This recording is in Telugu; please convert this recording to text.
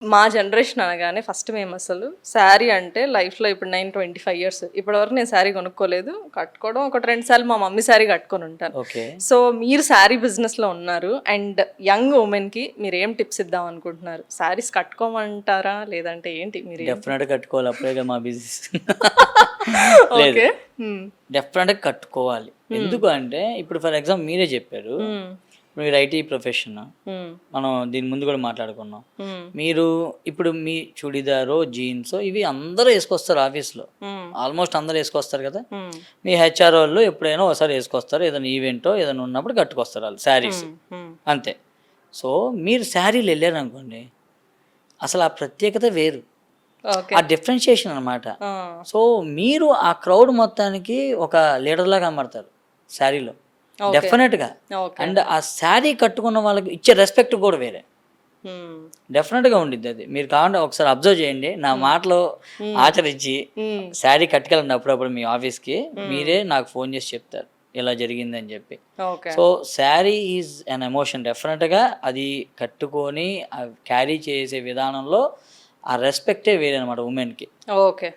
మా జనరేషన్ అనగానే ఫస్ట్ మేము అసలు శారీ అంటే లైఫ్లో ఇప్పుడు 25 ఇయర్స్ ఇప్పటివరకు నేను శారీ కొనుక్కోలేదు. కట్టుకోవడం ఒకటి 2 సార్లు మా మమ్మీ శారీ కట్టుకొని ఉంటాను. ఓకే. సో మీరు శారీ బిజినెస్లో ఉన్నారు అండ్ యంగ్ ఉమెన్కి మీరు ఏం టిప్స్ ఇద్దాం అనుకుంటున్నారు? శారీస్ కట్టుకోమంటారా లేదంటే ఏంటి మీరు? డెఫినెట్గా కట్టుకోవాలి, అప్పుడే మా బిజినెస్. ఓకే. డెఫినెట్గా కట్టుకోవాలి. ఎందుకు అంటే ఇప్పుడు ఫర్ ఎగ్జాంపుల్ మీరే చెప్పారు, మీరు ఐటీ ప్రొఫెషన్, మనం దీని ముందు కూడా మాట్లాడుకున్నాం. మీరు ఇప్పుడు మీ చుడిదారో జీన్స్ ఇవి అందరూ వేసుకొస్తారు ఆఫీస్లో, ఆల్మోస్ట్ అందరూ వేసుకొస్తారు కదా. మీ హెచ్ఆర్ వాళ్ళు ఎప్పుడైనా ఒకసారి వేసుకొస్తారు, ఏదైనా ఈవెంటో ఏదైనా ఉన్నప్పుడు కట్టుకొస్తారు వాళ్ళు శారీస్, అంతే. సో మీరు శారీలు వెళ్ళారు అనుకోండి, అసలు ఆ ప్రత్యేకత వేరు, ఆ డిఫరెన్షియేషన్ అనమాట. సో మీరు ఆ క్రౌడ్ మొత్తానికి ఒక లీడర్ లాగా కనబడతారు శారీలో, డెఫినెట్గా. అండ్ ఆ శారీ కట్టుకున్న వాళ్ళకి ఇచ్చే రెస్పెక్ట్ కూడా వేరే, డెఫినెట్గా ఉండిద్ది. అది మీరు కావాలంటే ఒకసారి అబ్జర్వ్ చేయండి, నా మాటలో ఆచరించి శారీ కట్టుకెళ్ళండి అప్పుడప్పుడు మీ ఆఫీస్కి, మీరే నాకు ఫోన్ చేసి చెప్తారు ఇలా జరిగిందని చెప్పి. So sari is an emotion, డెఫినెట్గా అది కట్టుకొని క్యారీ చేసే విధానంలో ఆ రెస్పెక్టే వేరే అనమాట ఉమెన్కి. ఓకే.